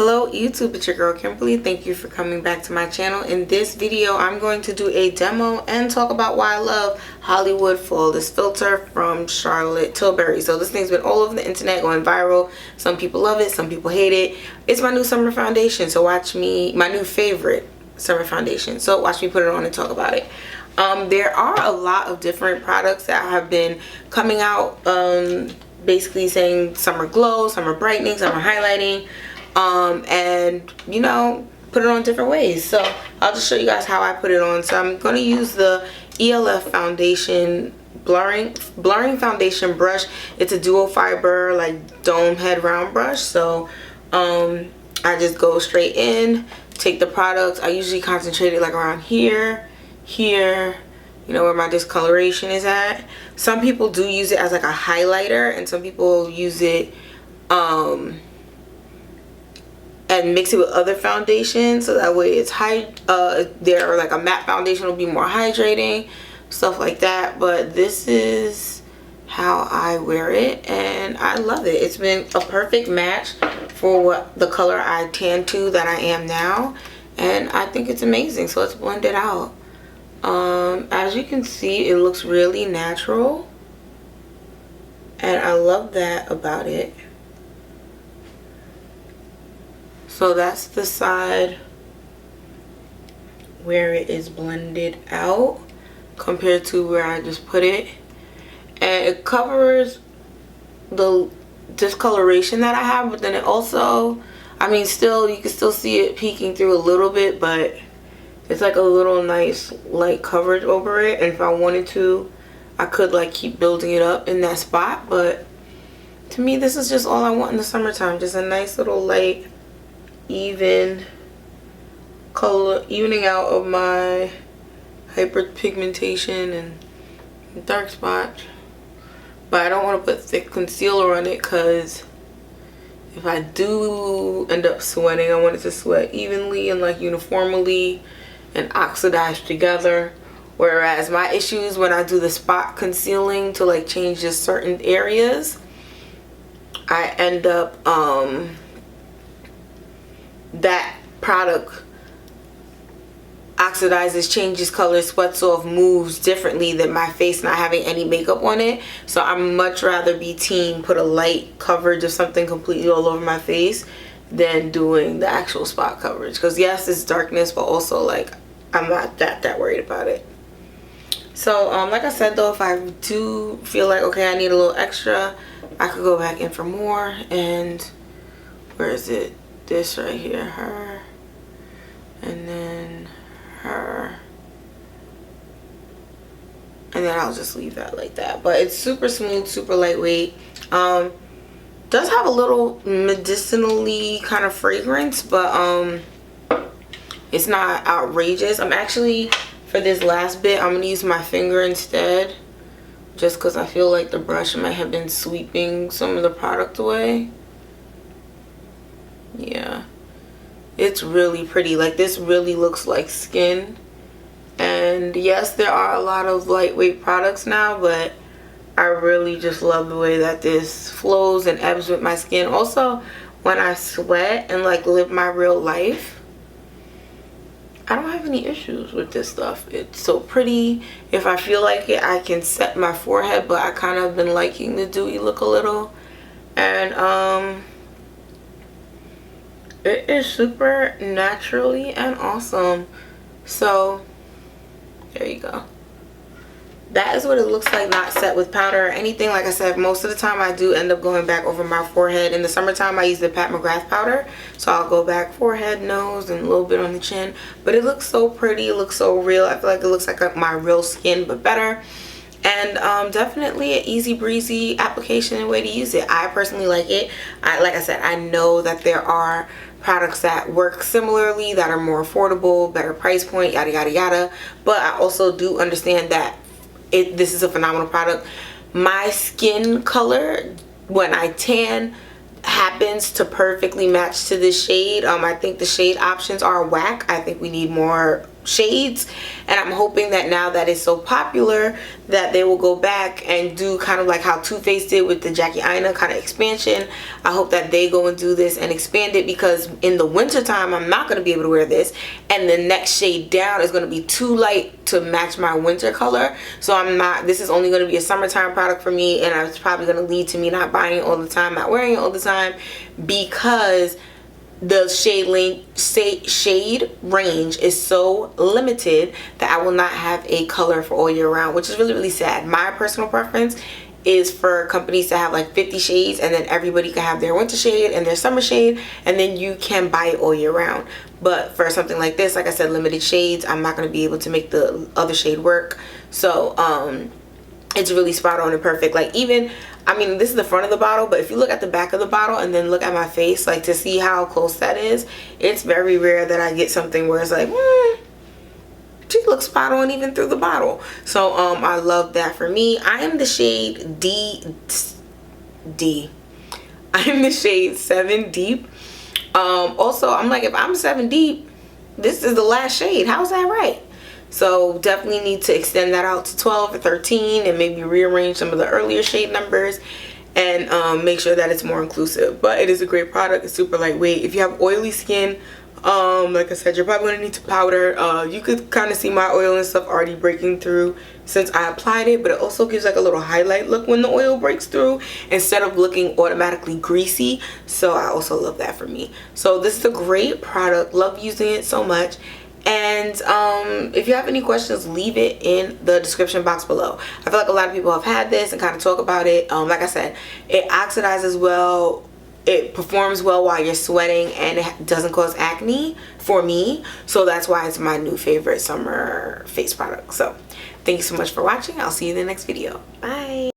Hello YouTube, it's your girl Kimberly. Thank you for coming back to my channel. In this video, I'm going to do a demo and talk about why I love Hollywood Full, this filter from Charlotte Tilbury. So this thing's been all over the internet, going viral. Some people love it, some people hate it. It's my new summer foundation, so watch me, my new favorite summer foundation. So watch me put it on and talk about it. There are a lot of different products that have been coming out, basically saying summer glow, summer brightening, summer highlighting. And you know, put it on different ways. So I'll just show you guys how I put it on. So I'm going to use the ELF foundation blurring foundation brush. It's a dual fiber like dome head round brush. So I just go straight in, take the product. I usually concentrate it like around here, you know, where my discoloration is at. Some people do use it as like a highlighter, and some people use it and mix it with other foundations, so that way it's there, like a matte foundation will be more hydrating, stuff like that. But this is how I wear it and I love it. It's been a perfect match for what the color I tan to that I am now, and I think it's amazing. So let's blend it out. As you can see, it looks really natural and I love that about it. So that's the side where it is blended out compared to where I just put it. And it covers the discoloration that I have, but then it also, I mean, still, you can still see it peeking through a little bit, but it's like a little nice light coverage over it. And if I wanted to, I could like keep building it up in that spot. But to me, this is just all I want in the summertime. Just a nice little light, even color, evening out of my hyperpigmentation and dark spot. But I don't want to put thick concealer on it, because if I do end up sweating, I want it to sweat evenly and like uniformly and oxidize together. Whereas my issues when I do the spot concealing to like change just certain areas, I end up that product oxidizes, changes color, sweats off, moves differently than my face not having any makeup on it. So I much rather be team put a light coverage of something completely all over my face than doing the actual spot coverage, because yes, it's darkness, but also like I'm not that worried about it. So like I said though, if I do feel like okay, I need a little extra, I could go back in for more. And where is it? This right here, her, and then her, and then I'll just leave that like that. But it's super smooth, super lightweight. Does have a little medicinally kind of fragrance, but it's not outrageous. I'm actually, for this last bit, I'm gonna use my finger instead, just because I feel like the brush might have been sweeping some of the product away. Yeah, it's really pretty. Like, this really looks like skin. And yes, there are a lot of lightweight products now, but I really just love the way that this flows and ebbs with my skin. Also, when I sweat and like live my real life, I don't have any issues with this stuff. It's so pretty. If I feel like it, I can set my forehead, but I kind of been liking the dewy look a little. And it is super naturally and awesome. So there you go. That is what it looks like, not set with powder or anything. Like I said, most of the time I do end up going back over my forehead. In the summertime I use the Pat McGrath powder, so I'll go back forehead, nose, and a little bit on the chin. But it looks so pretty, it looks so real. I feel like it looks like my real skin, but better. And definitely an easy breezy application and way to use it. I personally like it. Like I said, I know that there are products that work similarly, that are more affordable, better price point, yada yada yada. But I also do understand that this is a phenomenal product. My skin color when I tan happens to perfectly match to this shade. I think the shade options are whack. I think we need more shades, and I'm hoping that now that it's so popular that they will go back and do kind of like how Too Faced did with the Jackie Aina kind of expansion. I hope that they go and do this and expand it, because in the winter time I'm not going to be able to wear this, and the next shade down is going to be too light to match my winter color. So I'm not, this is only going to be a summertime product for me, and it's probably going to lead to me not buying it all the time, not wearing it all the time, because the shade range is so limited that I will not have a color for all year round, which is really, really sad. My personal preference is for companies to have like 50 shades, and then everybody can have their winter shade and their summer shade, and then you can buy it all year round. But for something like this, like I said, limited shades, I'm not going to be able to make the other shade work. So it's really spot on and perfect. Like, even, I mean, this is the front of the bottle, but if you look at the back of the bottle and then look at my face, like, to see how close that is, it's very rare that I get something where it's like, she looks spot on even through the bottle. So I love that. For me, I am the shade D. I am the shade 7 Deep. Also, I'm like, if I'm 7 Deep, this is the last shade. How's that right? So definitely need to extend that out to 12 or 13, and maybe rearrange some of the earlier shade numbers, and make sure that it's more inclusive. But it is a great product. It's super lightweight. If you have oily skin, like I said, you're probably going to need to powder. You could kind of see my oil and stuff already breaking through since I applied it, but it also gives like a little highlight look when the oil breaks through, instead of looking automatically greasy. So I also love that for me. So this is a great product. Love using it so much. And if you have any questions, leave it in the description box below. I feel like a lot of people have had this and kind of talk about it. Like I said, it oxidizes well, it performs well while you're sweating, and it doesn't cause acne for me. So that's why it's my new favorite summer face product. So thank you so much for watching. I'll see you in the next video. Bye.